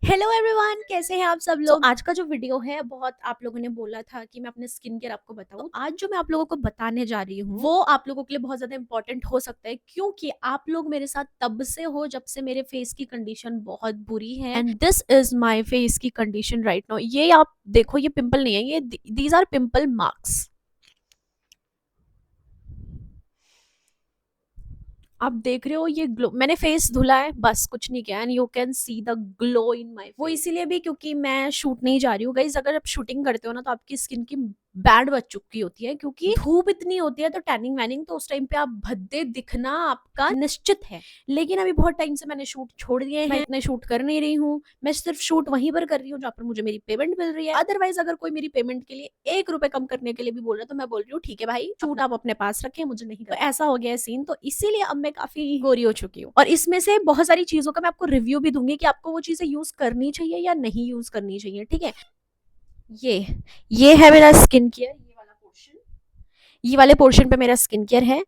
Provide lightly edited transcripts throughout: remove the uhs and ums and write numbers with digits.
Hello everyone, कैसे हैं आप सब लोग। आज का जो वीडियो है बहुत आप लोगों ने बोला था कि मैं अपने स्किन केयर आपको बताऊं। तो आज जो मैं आप लोगों को बताने जा रही हूँ वो आप लोगों के लिए बहुत ज्यादा इंपॉर्टेंट हो सकता है, क्योंकि आप लोग मेरे साथ तब से हो जब से मेरे फेस की कंडीशन बहुत बुरी है। And this is my face की कंडीशन राइट नाउ। ये आप देखो, ये पिंपल नहीं है, ये दीज आर पिंपल मार्क्स। आप देख रहे हो ये ग्लो, मैंने फेस धुला है, बस कुछ नहीं किया। And you can see the glow in my. वो इसीलिए भी क्योंकि मैं शूट नहीं जा रही हूँ गाइस। अगर आप शूटिंग करते हो ना तो आपकी स्किन की बैंड बच चुकी होती है, क्योंकि धूप इतनी होती है तो टैनिंग वैनिंग, तो उस टाइम पे आप भद्दे दिखना आपका निश्चित है। लेकिन अभी बहुत टाइम से मैंने शूट छोड़ दिए हैं, मैं इतने शूट कर नहीं रही हूँ। मैं सिर्फ शूट वहीं पर कर रही हूँ जहाँ पर मुझे मेरी पेमेंट मिल रही है। अदरवाइज अगर कोई मेरी पेमेंट के लिए 1 रुपए कम करने के लिए भी बोल रहा है तो मैं बोल रही हूँ ठीक है भाई, शूट आप अपने पास रखें, मुझे नहीं करना। तो ऐसा हो गया है सीन, तो इसीलिए अब मैं काफी गोरी हो चुकी हूँ। और इसमें से बहुत सारी चीजों का मैं आपको रिव्यू भी दूंगी कि आपको वो चीजें यूज करनी चाहिए या नहीं यूज करनी चाहिए, ठीक है। ये ये है मेरा स्किन केयर, ये वाला पोर्शन, ये वाले पोर्शन पे मेरा स्किन केयर है।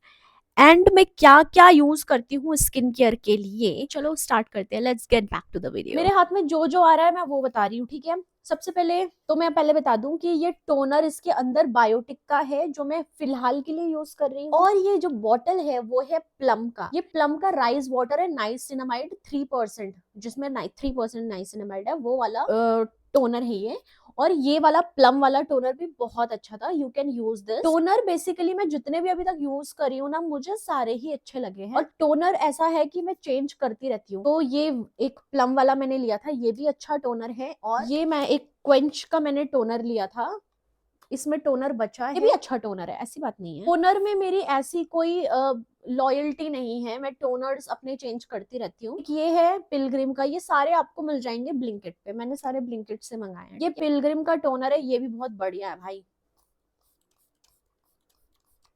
एंड मैं क्या क्या यूज करती हूँ स्किन केयर के लिए, चलो स्टार्ट करते हैं। Let's get back to the video. मेरे हाथ में जो जो आ रहा है मैं वो बता रही हूँ, ठीक है। सबसे पहले तो मैं पहले बता दूं कि ये टोनर इसके अंदर बायोटिक का है जो मैं फिलहाल के लिए यूज कर रही हूँ। और ये जो बॉटल है वो है प्लम का। ये प्लम का राइस वाटर है, नाइसिनामाइड 3%, जिसमें 3% नाइसिनामाइड है, वो वाला टोनर है ये। और ये वाला प्लम वाला टोनर भी बहुत अच्छा था। You can use this toner. Basically मैं जितने भी अभी तक यूज करी हूँ ना, मुझे सारे ही अच्छे लगे हैं। और टोनर ऐसा है कि मैं चेंज करती रहती हूँ। तो ये एक प्लम वाला मैंने लिया था, ये भी अच्छा टोनर है। और ये मैं एक क्वेंच का मैंने टोनर लिया था, इसमें टोनर बचा है, ये भी अच्छा टोनर है, ऐसी बात नहीं है। टोनर में मेरी ऐसी कोई लॉयल्टी नहीं है, मैं टोनर्स अपने चेंज करती रहती हूँ। ये है पिलग्रिम का, ये सारे आपको मिल जाएंगे ब्लिंकिट पे, मैंने सारे ब्लिंकिट से मंगाए हैं। ये पिलग्रिम का टोनर है, ये भी बहुत बढ़िया है भाई।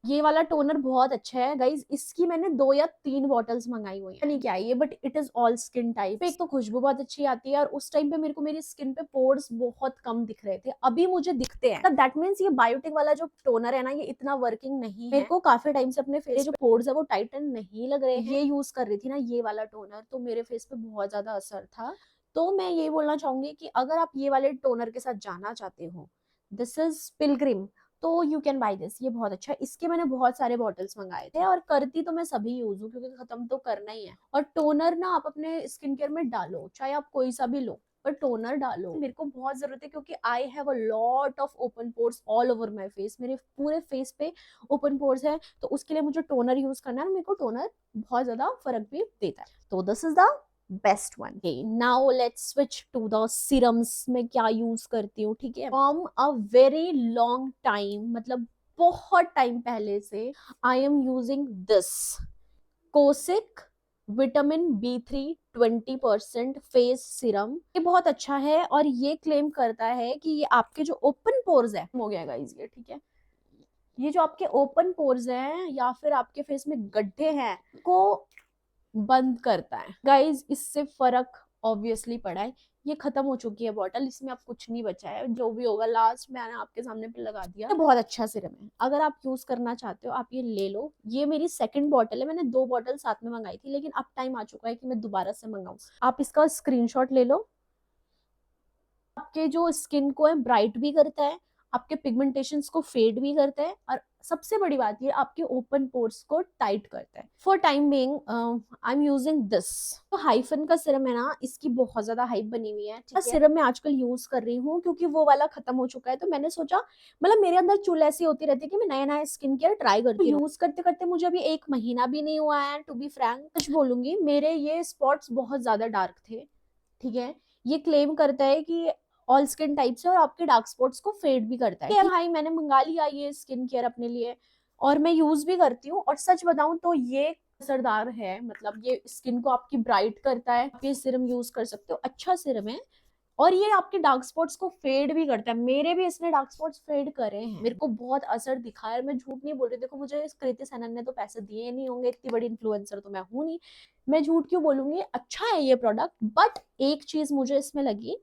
ये वाला टोनर बहुत अच्छा है गाइज। इसकी मैंने 2 या 3 बॉटल्स मंगाई हुई है, नहीं क्या है ये, but it is all skin type. एक तो खुशबू बहुत अच्छी आती है, और उस टाइम पे मेरे को मेरी स्किन पे पोर्स बहुत कम दिख रहे थे, अभी मुझे दिखते हैं। तब दैट मीन्स ये बायोटिक वाला जो टोनर है ना, ये इतना वर्किंग नहीं है। मेरे को काफी टाइम से अपने फेस जो पोर्स है वो टाइटन नहीं लग रहे हैं। ये यूज कर रही थी ना ये वाला टोनर, तो मेरे फेस पे बहुत ज्यादा असर था। तो मैं ये बोलना चाहूंगी कि अगर आप ये वाले टोनर के साथ जाना चाहते हो, दिस इज पिलग्रिम, तो यू कैन बाय दिस। ये बहुत अच्छा है। इसके मैंने बहुत सारे बॉटल्स मंगाए थे, और करती तो मैं सभी यूज हूँ क्योंकि खत्म तो करना ही है। और टोनर ना आप अपने स्किन केयर में डालो, चाहे आप कोई सा भी लो, पर टोनर डालो। मेरे को बहुत जरूरत है क्योंकि I have a lot of open pores all over my face. मेरे पूरे फेस पे ओपन पोर्स है, तो उसके लिए मुझे टोनर यूज करना है। मेरे को टोनर बहुत ज्यादा फर्क भी देता है, तो this is the best one. Now let's switch to the serums. में क्या यूज करती हूँ, ठीक है। From a very long time, मतलब बहुत टाइम पहले से I am using this Cosiq vitamin B3 20% face serum. ये बहुत अच्छा है, और ये क्लेम करता है कि ये आपके जो ओपन पोर्स है, हो गया गाइस ये, ठीक है। ये जो आपके ओपन पोर्स हैं या फिर आपके फेस में गड्ढे हैं को बंद करता है गाइज। इससे फर्क ऑब्वियसली पड़ा है। ये खत्म हो चुकी है बॉटल, इसमें अब कुछ नहीं बचा है, जो भी होगा लास्ट मैंने आपके सामने पे लगा दिया। ये बहुत अच्छा सिरम है, अगर आप यूज करना चाहते हो आप ये ले लो। ये मेरी सेकंड बॉटल है, मैंने 2 बॉटल साथ में मंगाई थी, लेकिन अब टाइम आ चुका है कि मैं दोबारा से मंगाऊं। आप इसका स्क्रीनशॉट ले लो। आपके जो स्किन को है ब्राइट भी करता है, आपके पिगमेंटेशंस को फेड भी करता है, और सबसे बड़ी बात ये आपके ओपन पोर्स को टाइट करता है। For time being I am using this. तो हाइफन का सिरम है ना, इसकी बहुत ज्यादा हाइप बनी हुई है, ठीक है। सिरम मैं आजकल यूज कर रही हूँ क्योंकि वो वाला खत्म हो चुका है, तो मैंने सोचा, मतलब मेरे अंदर चुल ऐसी होती रहती है कि मैं नया नया स्किन केयर ट्राई करती हूँ। यूज करते करते मुझे अभी 1 महीना भी नहीं हुआ है, टू बी फ्रैंक कुछ बोलूंगी, मेरे ये स्पॉट्स बहुत ज्यादा डार्क थे, ठीक है। ये क्लेम करता है कि ऑल स्किन टाइप से, और आपके डार्क स्पॉट्स को फेड भी करता है। भाई मैंने मंगा लिया ये स्किन केयर अपने लिए, और मैं यूज भी करती हूँ, और सच बताऊं तो ये असरदार है, मतलब ये स्किन को आपकी ब्राइट करता है। आप ये सिरम यूज कर सकते हो, अच्छा सिरम है। और ये आपके डार्क स्पॉट्स को फेड भी करता है, मेरे भी इसने डार्क स्पॉट्स फेड करे हैं, मेरे को बहुत असर दिखा है। मैं झूठ नहीं बोल रही, देखो मुझे कृति सेनन ने तो पैसे दिए नहीं होंगे, इतनी बड़ी इन्फ्लुएंसर तो मैं हूं नहीं, मैं झूठ क्यों बोलूंगी। अच्छा है ये प्रोडक्ट, बट एक चीज मुझे इसमें लगी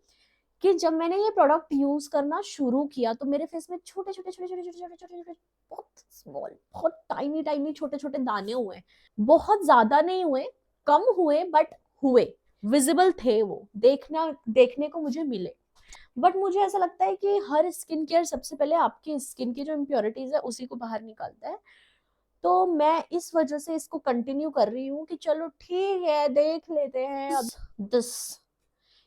कि जब मैंने ये प्रोडक्ट यूज करना शुरू किया तो मेरे फेस में छोटे छोटे छोटे छोटे छोटे छोटे छोटे छोटे बहुत स्मॉल, बहुत टाइनी टाइनी छोटे छोटे दाने हुए। बहुत ज्यादा नहीं हुए, कम हुए, बट हुए। विजिबल थे, वो देखने को मुझे मिले। बट मुझे ऐसा लगता है कि हर स्किन केयर सबसे पहले आपकी स्किन की जो इम्प्योरिटीज है उसी को बाहर निकालता है। तो मैं इस वजह से इसको कंटिन्यू कर रही हूँ कि चलो ठीक है, देख लेते हैं। अब दिस,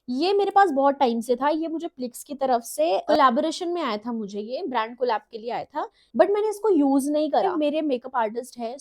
ये मेरे पास बहुत टाइम से था, ये मुझे प्लिक्स की तरफ से कोलैबोरेशन में आया था, मुझे ये ब्रांड कोलैब के लिए आया था, बट मैंने इसको यूज नहीं करा। मेरे मेकअप आर्टिस्ट है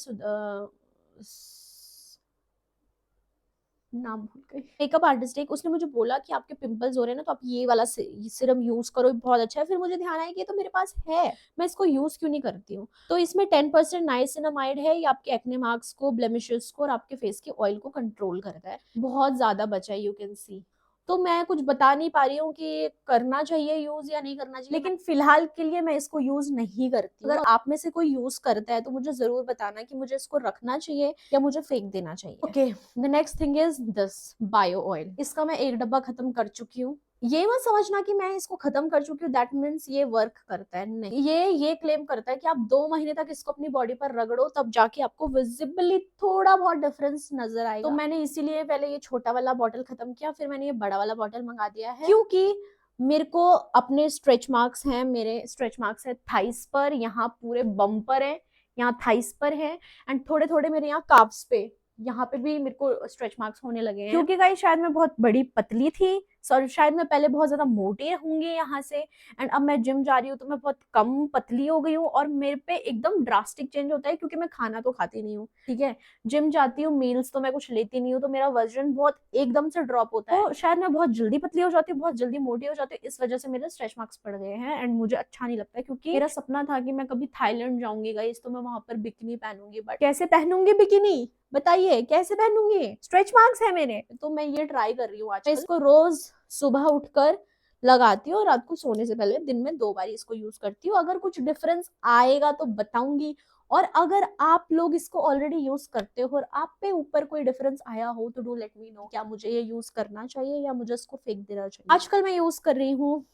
नाम भूल गई, मेकअप आर्टिस्ट है, उसने मुझे बोला कि आपके पिंपल्स हो रहे हैं ना, तो आप ये वाला सिरम यूज करो, बहुत अच्छा है। फिर मुझे ध्यान आया कि ये तो मेरे पास है, मैं इसको यूज क्यों नहीं करती हूँ। तो इसमें 10% नाइसिनामाइड है, ये आपके एक्ने मार्क्स को, ब्लेमिशेस को और आपके फेस के ऑयल को कंट्रोल करता है। बहुत ज्यादा बचा है, यू कैन सी। तो मैं कुछ बता नहीं पा रही हूँ कि करना चाहिए यूज या नहीं करना चाहिए, लेकिन फिलहाल के लिए मैं इसको यूज नहीं करती। अगर आप में से कोई यूज करता है तो मुझे जरूर बताना कि मुझे इसको रखना चाहिए या मुझे फेंक देना चाहिए। Okay, the next thing is this bio oil. इसका मैं एक डब्बा खत्म कर चुकी हूँ। ये मत समझना कि मैं इसको खत्म कर चुकी हूँ दैट मीन्स ये वर्क करता है, नहीं। ये क्लेम करता है कि आप 2 महीने तक इसको अपनी बॉडी पर रगड़ो, तब जाके आपको विजिबली थोड़ा बहुत डिफरेंस नजर आएगा। तो मैंने इसीलिए पहले ये छोटा वाला बॉटल खत्म किया, फिर मैंने ये बड़ा वाला बॉटल मंगा दिया है, क्योंकि मेरे को अपने स्ट्रेच मार्क्स हैं, मेरे स्ट्रेच मार्क्स है थाइस पर, यहाँ पूरे बम पर है, यहाँ थाइस पर है, एंड थोड़े थोड़े मेरे यहाँ काफ्स पे, यहाँ पे भी मेरे को स्ट्रेच मार्क्स होने लगे हैं, क्योंकि गाइस शायद मैं बहुत बड़ी पतली थी, सॉरी शायद मैं पहले बहुत ज्यादा मोटी होंगी यहाँ से, एंड अब मैं जिम जा रही हूँ तो मैं बहुत कम पतली हो गई हूँ, और मेरे पे एकदम ड्रास्टिक चेंज होता है, क्योंकि मैं खाना तो खाती नहीं हूँ, ठीक है, जिम जाती हूँ, मील्स तो मैं कुछ लेती नहीं हूँ, तो मेरा वजन बहुत एकदम से ड्रॉप होता है। तो शायद मैं बहुत जल्दी पतली हो जाती हूँ, बहुत जल्दी मोटी हो जाती हूँ, इस वजह से मेरे स्ट्रेच मार्क्स पड़ गए हैं, एंड मुझे अच्छा नहीं लगता है, क्योंकि मेरा सपना था कि मैं कभी थाईलैंड जाऊंगी गाइस, तो मैं वहां पर बिकिनी पहनूंगी, बट कैसे पहनूंगी बिकिनी, बताइए कैसे पहनूंगी, स्ट्रेच मार्क्स है मेरे। तो मैं ये ट्राई कर रही हूँ आज, इसको रोज सुबह उठकर लगाती हूँ और रात को सोने से पहले दिन में 2 बार इसको यूज करती हूँ। अगर कुछ डिफरेंस आएगा तो बताऊंगी, और अगर आप लोग इसको ऑलरेडी यूज करते हो और आप पे ऊपर कोई डिफरेंस आया हो तो डू लेट मी नो, क्या मुझे ये यूज करना चाहिए या मुझे इसको फेंक देना चाहिए। आजकल मैं यूज कर रही हूँ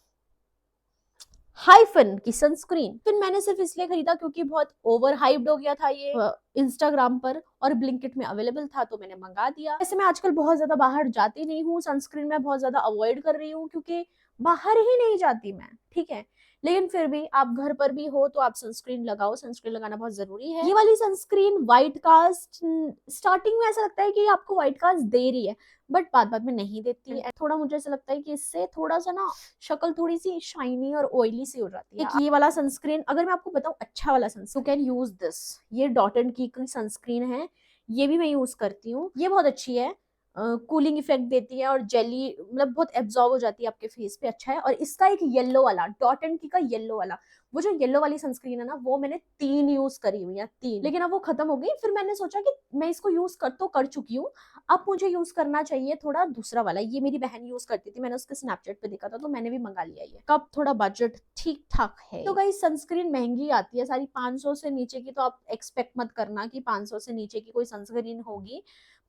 हाइफन की सनस्क्रीन। फिर मैंने सिर्फ इसलिए खरीदा क्योंकि बहुत ओवर हाइप्ड हो गया था ये इंस्टाग्राम पर, और ब्लिंकिट में अवेलेबल था, तो मैंने मंगा दिया। वैसे मैं आजकल बहुत ज्यादा बाहर जाती नहीं हूँ, सनस्क्रीन मैं बहुत ज्यादा अवॉइड कर रही हूँ, क्योंकि बाहर ही नहीं जाती मैं, ठीक है, लेकिन फिर भी आप घर पर भी हो तो आप सनस्क्रीन लगाओ, सनस्क्रीन लगाना बहुत जरूरी है। ये वाली सनस्क्रीन व्हाइट कास्ट, स्टार्टिंग में ऐसा लगता है कि आपको व्हाइट कास्ट दे रही है, बट बाद में नहीं देती है। थोड़ा मुझे ऐसा लगता है कि इससे थोड़ा सा ना शक्ल थोड़ी सी शाइनी और ऑयली सी हो जाती है। एक ये वाला सनस्क्रीन, अगर मैं आपको बताऊं अच्छा वाला सनस्क्रीन, कैन यूज दिस, ये डॉट एंड की सनस्क्रीन है, ये भी मैं यूज करती हूँ, ये बहुत अच्छी है, कूलिंग इफेक्ट देती है, और जेली मतलब बहुत एब्जॉर्ब हो जाती है आपके फेस पे, अच्छा है। और इसका एक येलो वाला डॉट एंड की का येलो वाला, वो जो येलो वाली सनस्क्रीन है ना, वो मैंने 3 यूज करी हुई है, 3, लेकिन अब वो खत्म हो गई। फिर मैंने सोचा कि मैं इसको यूज कर चुकी हूँ, अब मुझे यूज करना चाहिए थोड़ा दूसरा वाला। ये मेरी बहन यूज करती थी, मैंने उसके स्नैपचैट पे देखा था, तो मैंने भी मंगा लिया। ये कब थोड़ा बजट ठीक ठाक है। तो गाइस सनस्क्रीन महंगी आती है सारी, 500 से नीचे की तो आप एक्सपेक्ट मत करना कि 500 से नीचे की कोई सनस्क्रीन होगी,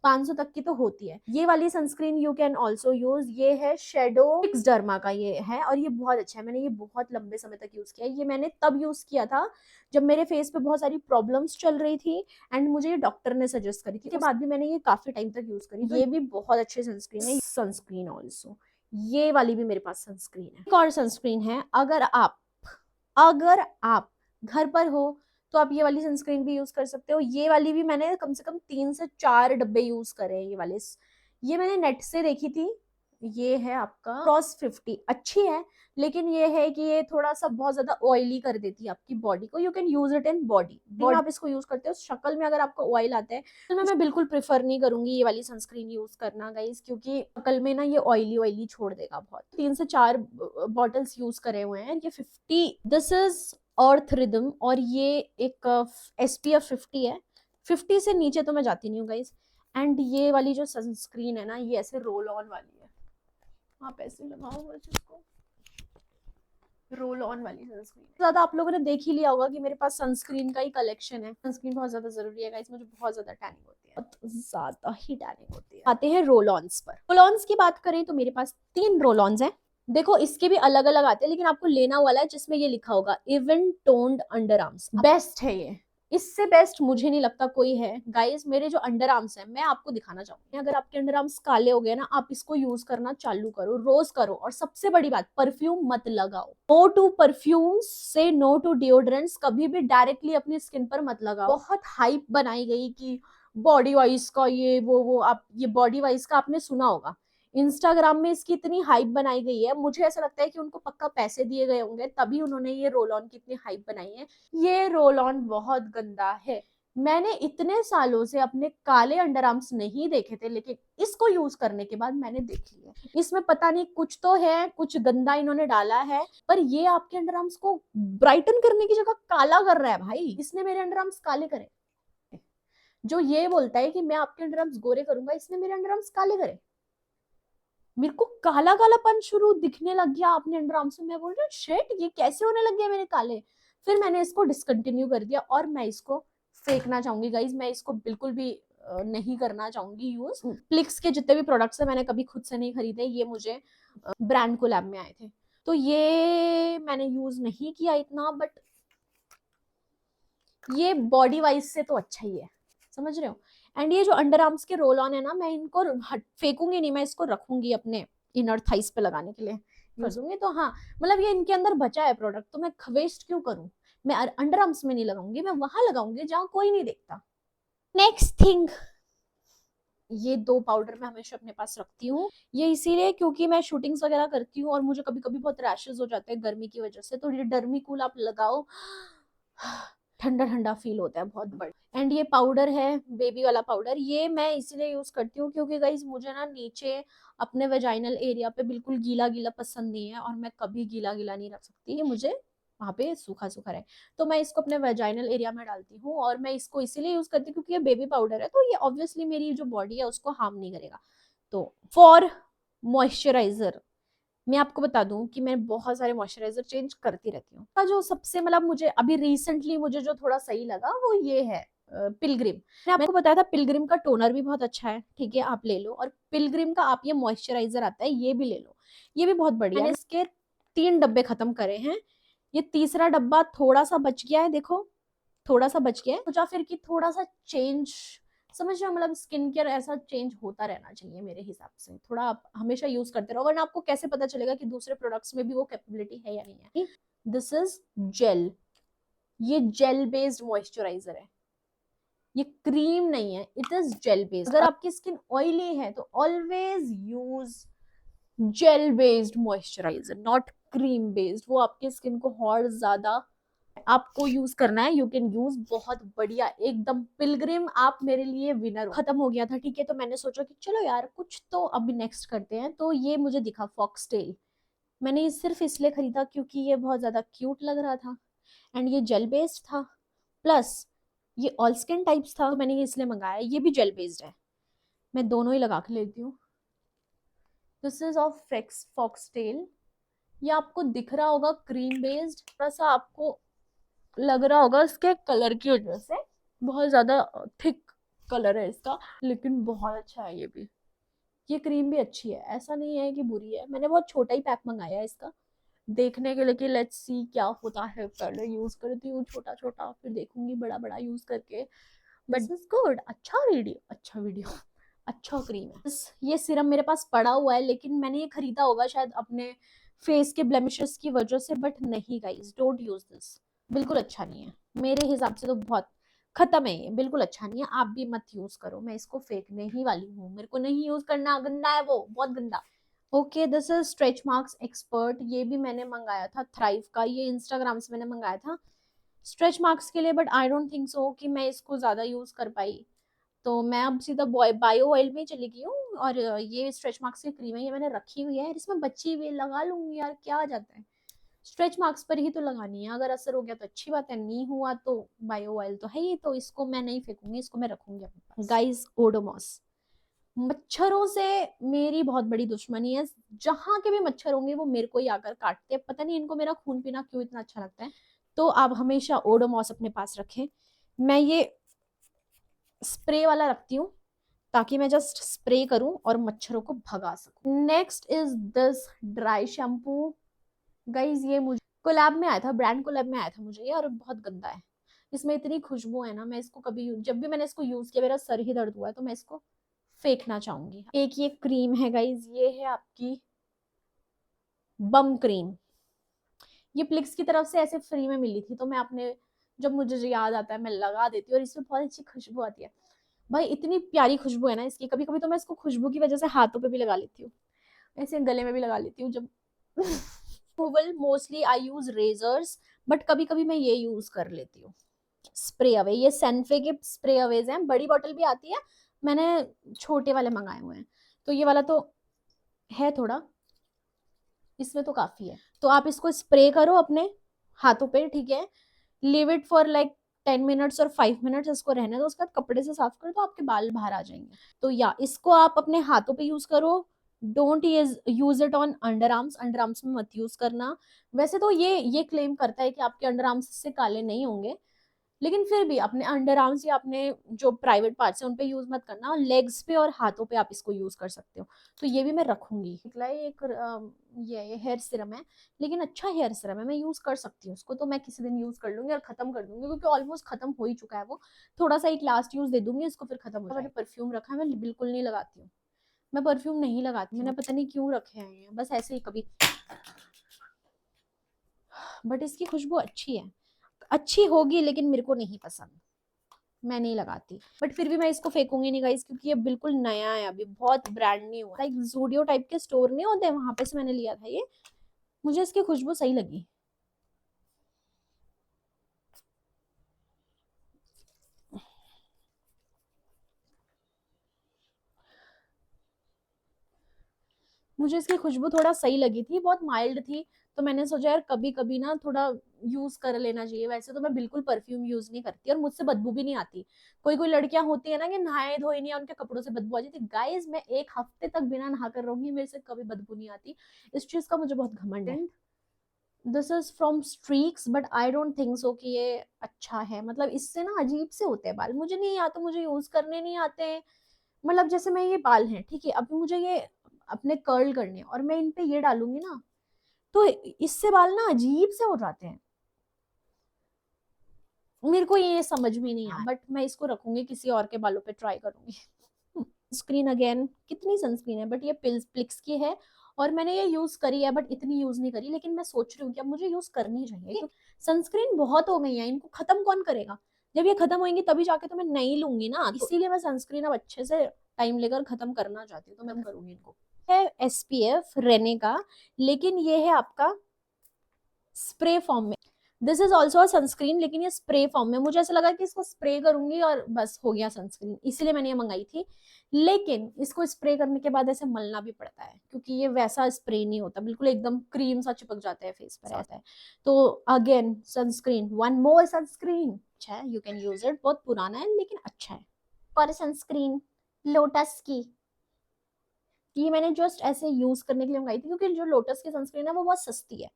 500 तक की तो होती है। ये वाली sunscreen you can also use, ये है शेडो फिक्स डर्मा का ये है, और ये बहुत अच्छा है, मैंने ये बहुत लंबे समय तक यूज किया। ये मैंने तब यूज किया था जब मेरे फेस पे बहुत सारी प्रॉब्लम्स चल रही थी, एंड मुझे ये डॉक्टर ने सजेस्ट करी थी, उसके बाद भी मैंने ये काफी टाइम तक यूज करी। तो ये भी बहुत अच्छी सनस्क्रीन है। सनस्क्रीन ऑल्सो ये वाली भी मेरे पास सनस्क्रीन है। एक और सनस्क्रीन है, अगर आप घर पर हो तो आप ये वाली सनस्क्रीन भी यूज कर सकते हो। ये वाली भी मैंने कम से कम 3 से 4 डब्बे यूज करे हैं। ये वाले, ये मैंने नेट से देखी थी, ये है आपका क्रॉस 50, अच्छी है, लेकिन ये है कि ये थोड़ा सा बहुत ज्यादा ऑयली कर देती है आपकी बॉडी को। You can use it in body, आप इसको यूज करते हो शक्ल में, अगर आपको ऑयल आता है तो मैं बिल्कुल प्रेफर नहीं करूंगी ये वाली सनस्क्रीन यूज करना गाइस, क्योंकि शक्ल में ना ये ऑयली छोड़ देगा बहुत। 3 से 4 बॉटल्स यूज करे हुए हैं। ये 50, दिस इज अर्थ रिदम, और ये एक SPF 50 है, 50 से नीचे तो मैं जाती नहीं हूँ गाइस। एंड ये वाली जो सनस्क्रीन है ना, ये ऐसे रोल ऑन वाली है, आप ऐसे लगाओ बस इसको, रोल ऑन वाली सनस्क्रीन। ज्यादा आप लोगों ने देख ही लिया होगा कि मेरे पास सनस्क्रीन का ही कलेक्शन है। सनस्क्रीन बहुत ज्यादा जरूरी है गाइस, मुझे बहुत ज्यादा टैनिंग होती है, बहुत ज्यादा ही टैनिंग होती है। आते हैं रोल ऑन्स पर। रोल ऑन्स की बात करें तो मेरे पास 3 रोल ऑन्स हैं। देखो इसके भी अलग अलग आते हैं, लेकिन आपको लेना वाला है जिसमें ये लिखा होगा even toned under arms, best है ये। इससे बेस्ट मुझे नहीं लगता कोई है। गाइस मेरे जो अंडर आर्म्स हैं, मैं आपको दिखाना चाहूंगी, अगर आपके अंडर आर्म्स काले हो गए ना, आप इसको यूज करना चालू करो, रोज करो। और सबसे बड़ी बात, परफ्यूम मत लगाओ। नो टू परफ्यूम्स से नो टू डिओड्रेंट्स, कभी भी डायरेक्टली अपनी स्किन पर मत लगाओ। बहुत हाइप बनाई गई कि बॉडी वाइज का ये वो आप ये बॉडी वाइज का आपने सुना होगा, इंस्टाग्राम में इसकी इतनी हाइप बनाई गई है। मुझे ऐसा लगता है कि उनको पक्का पैसे दिए गए होंगे, तभी उन्होंने ये रोल ऑन की इतनी हाइप बनाई है। ये रोल ऑन बहुत गंदा है। मैंने इतने सालों से अपने काले अंडर आर्म्स नहीं देखे थे, लेकिन इसको यूज करने के बाद मैंने देख लिया। इसमें पता नहीं कुछ तो है, कुछ गंदा इन्होंने डाला है, पर ये आपके अंडर आर्म्स को ब्राइटन करने की जगह काला कर रहा है। भाई इसने मेरे अंडर आर्म्स काले करे। जो ये बोलता है कि मैं आपके अंडर आर्म्स गोरे करूंगा, इसने मेरे अंडर आर्म्स काले करे। मेरे को काला कालापन शुरू दिखने लग गया अपने अंडर आर्म्स में। मैं बोल रही हूँ शिट, ये कैसे होने लग गया मेरे काले। फिर मैंने इसको डिसकंटिन्यू कर दिया और मैं इसको फेंकना चाहूंगी। गाइज मैं इसको बिल्कुल भी नहीं करना चाहूंगी यूज। प्लिक्स के जितने भी प्रोडक्ट्स है मैंने कभी खुद से नहीं खरीदे, ये मुझे ब्रांड कोलैब में आए थे, तो ये मैंने यूज नहीं किया इतना। बट ये बॉडी वाइज से तो अच्छा ही है, समझ रहे हो। एंड ये जो अंडर आर्म्स के रोल ऑन है ना, मैं इनको फेंकूंगी नहीं, मैं इसको रखूंगी अपने इनर थाइस पे लगाने के लिए यूज होंगे। तो हाँ, मतलब ये इनके अंदर बचा है प्रोडक्ट, तो मैं वेस्ट क्यों करूं। मैं अंडर आर्म्स में नहीं लगाऊंगी, मैं वहां लगाऊंगी जहां कोई नहीं देखता। नेक्स्ट थिंग, ये दो पाउडर मैं हमेशा अपने पास रखती हूँ। ये इसीलिए क्योंकि मैं शूटिंग्स वगैरह करती हूँ और मुझे कभी कभी बहुत रैशेस हो जाते हैं गर्मी की वजह से, तो ये डर्मीकूल आप लगाओ, ठंडा ठंडा फील होता है बहुत बड़ा। एंड ये पाउडर है बेबी वाला पाउडर, ये मैं इसलिए यूज करती हूँ क्योंकि गाइज मुझे ना नीचे अपने वेजाइनल एरिया पे बिल्कुल गीला गीला पसंद नहीं है, और मैं कभी गीला गीला नहीं रख सकती, ये मुझे वहां पे सूखा सूखा रहे। तो मैं इसको अपने वेजाइनल एरिया में डालती हूँ, और मैं इसको इसीलिए यूज करती हूँ क्योंकि ये बेबी पाउडर है, तो ये ऑब्वियसली मेरी जो बॉडी है उसको हार्म नहीं करेगा। तो फॉर मॉइस्चराइजर मैं आपको बता दूं कि मैं बहुत सारे मॉइस्चराइजर चेंज करती रहती हूँ। का जो सबसे मतलब मुझे अभी रिसेंटली मुझे जो थोड़ा सही लगा वो ये है पिलग्रिम। मैंने आपको बताया था पिलग्रिम का टोनर भी बहुत अच्छा है, ठीक है आप ले लो। और पिलग्रिम का आप ये मॉइस्चराइजर आता है, ये भी ले लो, ये भी बहुत बढ़िया। मैंने इसके 3 डब्बे खत्म करे हैं, ये तीसरा डब्बा थोड़ा सा बच गया है, देखो थोड़ा सा बच गया है। सोचा फिर कि थोड़ा सा चेंज, समझ रहे हो, मतलब स्किन केयर ऐसा चेंज होता रहना चाहिए मेरे हिसाब से। थोड़ा आप हमेशा यूज करते रहो, वरना आपको कैसे पता चलेगा कि दूसरे प्रोडक्ट्स में भी वो कैपेबिलिटी है या नहीं है। दिस इज जेल, ये जेल बेस्ड मॉइस्चराइजर है, ये क्रीम नहीं है, इट इज जेल बेस्ड। अगर आपकी स्किन ऑयली है तो always use gel based moisturiser, not cream based. वो आपकी स्किन को और ज्यादा आपको यूज करना है, यू कैन यूज, बहुत बढ़िया एकदम। पिलग्रिम आप मेरे लिए विनर हो। खत्म हो गया था, ठीक है, तो मैंने सोचा कि चलो यार कुछ तो अभी नेक्स्ट करते हैं। तो ये मुझे दिखा फॉक्सटेल, मैंने ये सिर्फ इसलिए खरीदा क्योंकि ये बहुत ज्यादा क्यूट लग रहा था, एंड ये जेल बेस्ड था, प्लस ये ऑल स्किन टाइप्स था, तो मैंने ये इसलिए मंगाया। ये भी जेल बेस्ड है, मैं दोनों ही लगा के लेती हूँ। दिस इज ऑफ फॉक्सटेल, ये आपको दिख रहा होगा क्रीम बेस्ड, थोड़ा सा आपको लग रहा होगा इसके कलर की वजह से, बहुत ज्यादा थिक कलर है इसका, लेकिन बहुत अच्छा है ये भी। ये क्रीम भी अच्छी है, ऐसा नहीं है कि बुरी है। मैंने बहुत छोटा ही पैक मंगाया है इसका देखने के लिए कि लेट्स सी क्या होता है। पहले यूज करती हूँ छोटा छोटा, फिर देखूंगी बड़ा बड़ा यूज करके। बट दिस इज गुड, अच्छा वीडियो, अच्छा वीडियो, अच्छा क्रीम है। ये सिरम मेरे पास पड़ा हुआ है, लेकिन मैंने ये खरीदा होगा शायद अपने फेस के ब्लेमिशेस की वजह से, बट नहीं गाइस डोंट यूज दिस, बिल्कुल अच्छा नहीं है मेरे हिसाब से, तो बहुत खत्म है ये, बिल्कुल अच्छा नहीं है, आप भी मत यूज करो। मैं इसको फेंकने ही वाली हूँ, मेरे को नहीं यूज करना, गंदा है वो, बहुत गंदा। Okay this is stretch marks expert, ये भी मैंने मंगाया था थ्राइव का, ये इंस्टाग्राम से मैंने मंगाया था स्ट्रेच मार्क्स के लिए, but I don't think so कि मैं इसको ज्यादा यूज कर पाई, तो मैं अब सीधा बायो ऑयल में चली गई हूँ। और ये स्ट्रेच मार्क्स की क्रीम है, ये मैंने रखी हुई है, इसमें बची हुई लगा लूंगी यार, क्या आ जाता है। स्ट्रेच मार्क्स पर ही तो लगानी है, अगर असर हो गया तो अच्छी बात है, नहीं हुआ तो बायो ऑयल तो है ही, तो इसको मैं नहीं फेंकूंगी, इसको मैं रखूंगी अपने पास। गाइस ओडोमॉस, मच्छरों से मेरी बहुत बड़ी दुश्मनी है, जहां के भी मच्छर होंगे वो मेरे को ही आकर काटते हैं, पता नहीं इनको मेरा खून पीना क्यों इतना अच्छा लगता है। तो आप हमेशा ओडोमॉस अपने पास रखें। मैं ये स्प्रे वाला रखती हूँ ताकि मैं जस्ट स्प्रे करूं और मच्छरों को भगा सकूं। Next is this dry shampoo, guys ये मुझे कोलैब में आया था, ब्रांड कोलैब में आया था मुझे ये, और बहुत गंदा है। इसमें इतनी खुशबू है ना, मैं इसको कभी, जब भी मैंने इसको यूज किया मेरा सर ही दर्द हुआ है, तो मैं इसको फेंकना चाहूंगी। एक ये क्रीम है गाइज, ये है आपकी बम क्रीम। ये प्लिक्स की तरफ से ऐसे फ्री में मिली थी, तो मैं अपने, जब मुझे जो याद आता है मैं लगा देती हूँ, और इसमें बहुत अच्छी खुशबू आती है। भाई इतनी प्यारी खुशबू है ना इसकी, कभी कभी तो मैं इसको खुशबू की वजह से हाथों पे भी लगा लेती हूँ, ऐसे गले में भी लगा लेती हूँ जब removal mostly I use razors, but कभी कभी मैं ये यूज कर लेती हूँ स्प्रे अवे। ये सैनफे के स्प्रे अवेज हैं, बड़ी बॉटल भी आती है, मैंने छोटे वाले मंगाए हुए हैं। तो ये वाला तो है थोड़ा, इसमें तो काफी है। तो आप इसको स्प्रे करो अपने हाथों पे, ठीक है, live it for like 10 minutes और 5 मिनट्स, इसको रहने दो, उसके बाद कपड़े से साफ कर दो, आपके बाल बाहर आ जाएंगे। तो या इसको आप अपने हाथों पे यूज करो, don't use it on under arms, under arms में मत यूज करना। वैसे तो ये क्लेम करता है कि आपके अंडर आर्म्स से काले नहीं होंगे, लेकिन फिर भी अपने अंडर आर्म्स या अपने जो प्राइवेट पार्ट्स हैं उन पे यूज मत करना, लेग्स पे और हाथों पे आप इसको यूज कर सकते हो। तो ये भी मैं रखूंगी। निकला है एक ये हेयर सिरम है, लेकिन अच्छा हेयर सिरम है, मैं यूज कर सकती हूँ उसको, तो मैं किसी दिन यूज कर लूंगी और खत्म कर दूंगी, क्योंकि ऑलमोस्ट खत्म हो ही चुका है वो। थोड़ा सा एक लास्ट यूज दे दूंगी इसको, फिर खत्म हो जाएगा। मैंने परफ्यूम रखा है, मैं बिल्कुल नहीं लगाती हूँ, मैं परफ्यूम नहीं लगाती, मैंने पता नहीं क्यों रखे हैं, बस ऐसे ही कभी। बट इसकी खुशबू अच्छी है, अच्छी होगी, लेकिन मेरे को नहीं पसंद, मैं नहीं लगाती। बट फिर भी मैं इसको फेंकूंगी नहीं गाइस, क्योंकि ये बिल्कुल नया है, अभी बहुत ब्रांड न्यू है, लाइक जूडियो टाइप के स्टोर नहीं होते, वहां पे से मैंने लिया था ये, मुझे इसकी खुशबू सही लगी। मुझे इसकी खुशबू थोड़ा सही लगी थी, बहुत माइल्ड थी, तो मैंने सोचा यार कभी कभी ना थोड़ा यूज कर लेना चाहिए। वैसे तो मैं बिल्कुल परफ्यूम यूज नहीं करती, और मुझसे बदबू भी नहीं आती। कोई कोई लड़कियां होती है ना कि नहाए धोए नहीं, उनके कपड़ों से बदबू आ जाती। गाइस मैं 1 हफ्ते तक बिना नहा कर रहूंगी, मेरे से कभी बदबू नहीं आती, इस चीज का मुझे बहुत घमंड है। This is from streaks, but I don't think so कि ये अच्छा है, मतलब इससे ना अजीब से होते हैं बाल, मुझे नहीं आता, मुझे यूज करने नहीं आते। मतलब जैसे मैं, ये बाल हैं ठीक है, अभी मुझे ये अपने कर्ल करने हैं, और मैं इन पे ये डालूंगी ना, तो इससे बाल ना अजीब से हो जाते हैं, मेरे को ये समझ में नहीं आया। बट मैं इसको रखूंगी, किसी और के बालों पे ट्राई करूंगी। सनस्क्रीन अगेन, कितनी सनस्क्रीन है, बट ये प्लिक्स की है, और मैंने ये यूज करी है, बट इतनी यूज नहीं करी, लेकिन मैं सोच रही हूँ कि अब मुझे यूज करनी चाहिए। सनस्क्रीन बहुत हो गई है, इनको खत्म कौन करेगा, जब ये खत्म होंगी तभी जाके तो मैं नई लूंगी ना, तो इसीलिए मैं सनस्क्रीन अब अच्छे से टाइम लेकर खत्म करना चाहती हूँ, तो मैं करूंगी इनको। है एसपीएफ रेने का, लेकिन ये है आपका स्प्रे फॉर्म में। दिस इज ऑल्सो सनस्क्रीन, लेकिन ये स्प्रे फॉर्म में, मुझे ऐसा लगा कि इसको स्प्रे करूंगी और बस हो गया सनस्क्रीन, इसीलिए मैंने ये मंगाई थी। लेकिन इसको स्प्रे करने के बाद ऐसे मलना भी पड़ता है, क्योंकि ये वैसा स्प्रे नहीं होता, बिल्कुल एकदम क्रीम सा चिपक जाता है फेस पर आता है। तो again sunscreen, one more sunscreen, अच्छा है, यू कैन यूज इट, बहुत पुराना है लेकिन अच्छा है। और सनस्क्रीन लोटस की, ये मैंने जस्ट ऐसे यूज करने के लिए मंगाई थी, क्योंकि जो लोटस की सनस्क्रीन है वो बहुत सस्ती है।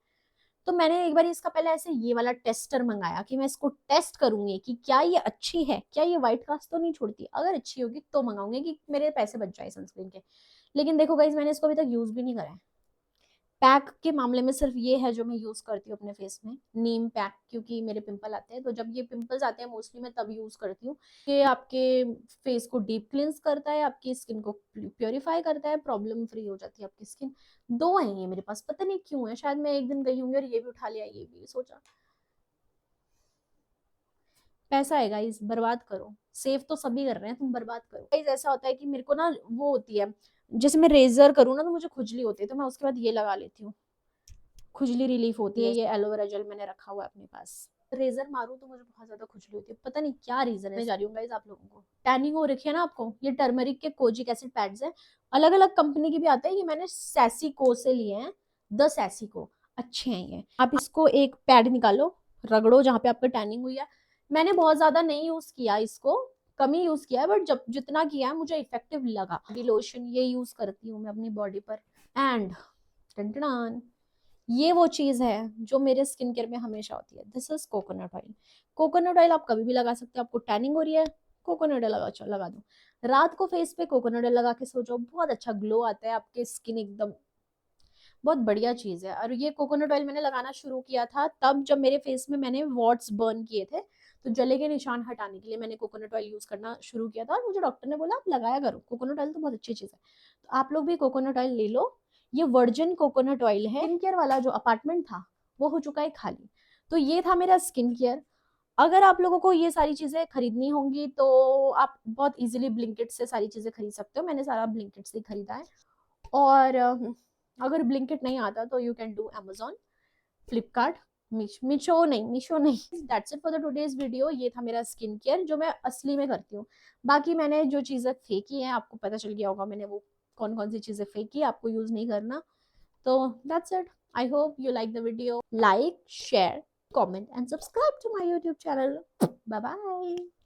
तो मैंने एक बार इसका पहले ऐसे ये वाला टेस्टर मंगाया, कि मैं इसको टेस्ट करूंगी कि क्या ये अच्छी है, क्या ये व्हाइट कास्ट तो नहीं छोड़ती, अगर अच्छी होगी तो मंगाऊंगी, कि मेरे पैसे बच जाए सनस्क्रीन के। लेकिन देखो गाइज, मैंने इसको अभी तक यूज भी नहीं करा है। पैक के मामले में सिर्फ ये है जो मैं यूज करती हूँ अपने फेस में, नीम पैक, क्योंकि मेरे पिंपल आते हैं, तो जब ये पिंपल्स आते हैं मोस्टली मैं तब यूज करती हूँ। ये आपके फेस को डीप क्लींस करता है, आपकी स्किन को प्योरीफाई करता है, प्रॉब्लम फ्री हो जाती है आपकी स्किन। दो है ये मेरे पास, पता नहीं क्यों है, शायद मैं एक दिन गई होंगी और ये भी उठा लिया, ये भी सोचा पैसा है गाइस, बर्बाद करो, सेव तो सभी कर रहे हैं, तुम बर्बाद करो। गाइस ऐसा होता है कि मेरे को ना वो होती है, जैसे मैं रेजर करूँ ना तो मुझे खुजली होती है, तो मैं उसके बाद ये लगा लेती हूँ, खुजली रिलीफ होती है। ये एलोवेरा जेल मैंने रखा हुआ है अपने पास, रेजर मारूं तो मुझे बहुत ज्यादा खुजली होती है, पता नहीं क्या रीजन है। मैं जा रही हूँ गाइस, आप लोगों को टैनिंग हो रखी है ना आपको, ये टर्मरिक के कोजिक एसिड पैड्स हैं, अलग अलग कंपनी के भी आते हैं, ये मैंने सैसिको से लिए हैं, द सैसिको, अच्छे हैं ये। आप इसको एक पैड निकालो, रगड़ो जहाँ पे आपको टैनिंग हुई है। मैंने बहुत ज्यादा नहीं यूज किया इसको, कम ही यूज किया है, बट जब जितना किया है मुझे इफेक्टिव लगा। बॉडी लोशन ये यूज करती हूँ मैं अपनी बॉडी पर। एंड टन, ये वो चीज है जो मेरे स्किन केयर में हमेशा होती है, this is coconut oil. Coconut oil आप कभी भी लगा सकते हो, आपको टैनिंग हो रही है, कोकोनट ऑयल लगा दो, रात को फेस पे कोकोनट ऑयल लगा के सो जाओ, बहुत अच्छा ग्लो आता है, आपके स्किन एकदम, बहुत बढ़िया चीज है। और ये कोकोनट ऑयल मैंने लगाना शुरू किया था तब जब मेरे फेस में मैंने वॉट्स बर्न किए थे, तो जले के निशान हटाने के लिए मैंने कोकोनट ऑयल यूज़ करना शुरू किया था और मुझे डॉक्टर ने बोला आप लगाया करो, कोकोनट ऑयल तो बहुत अच्छी चीज़ है। तो आप लोग भी कोकोनट ऑयल ले लो। ये वर्जिन कोकोनट ऑयल है। स्किन केयर वाला जो अपार्टमेंट था वो हो चुका है खाली। तो ये था मेरा स्किन केयर। अगर आप लोगों को ये सारी चीज़ें खरीदनी होंगी तो आप बहुत इजीली ब्लिंकिट से सारी चीज़ें खरीद सकते हो। मैंने सारा ब्लिंकिट से ही खरीदा है। और अगर ब्लिंकिट नहीं आता तो you can do Amazon, Flipkart, Meesho नहीं। That's it for the today's video. ये था मेरा स्किन केयर जो मैं असली में करती हूँ। बाकी मैंने जो चीज़ें फेंकी हैं आपको पता चल गया होगा मैंने वो कौन कौन सी चीज़ें फेंकी, आपको यूज़ नहीं करना। तो that's it. I hope you like the video. Like, share, comment and subscribe to my YouTube channel. Bye bye.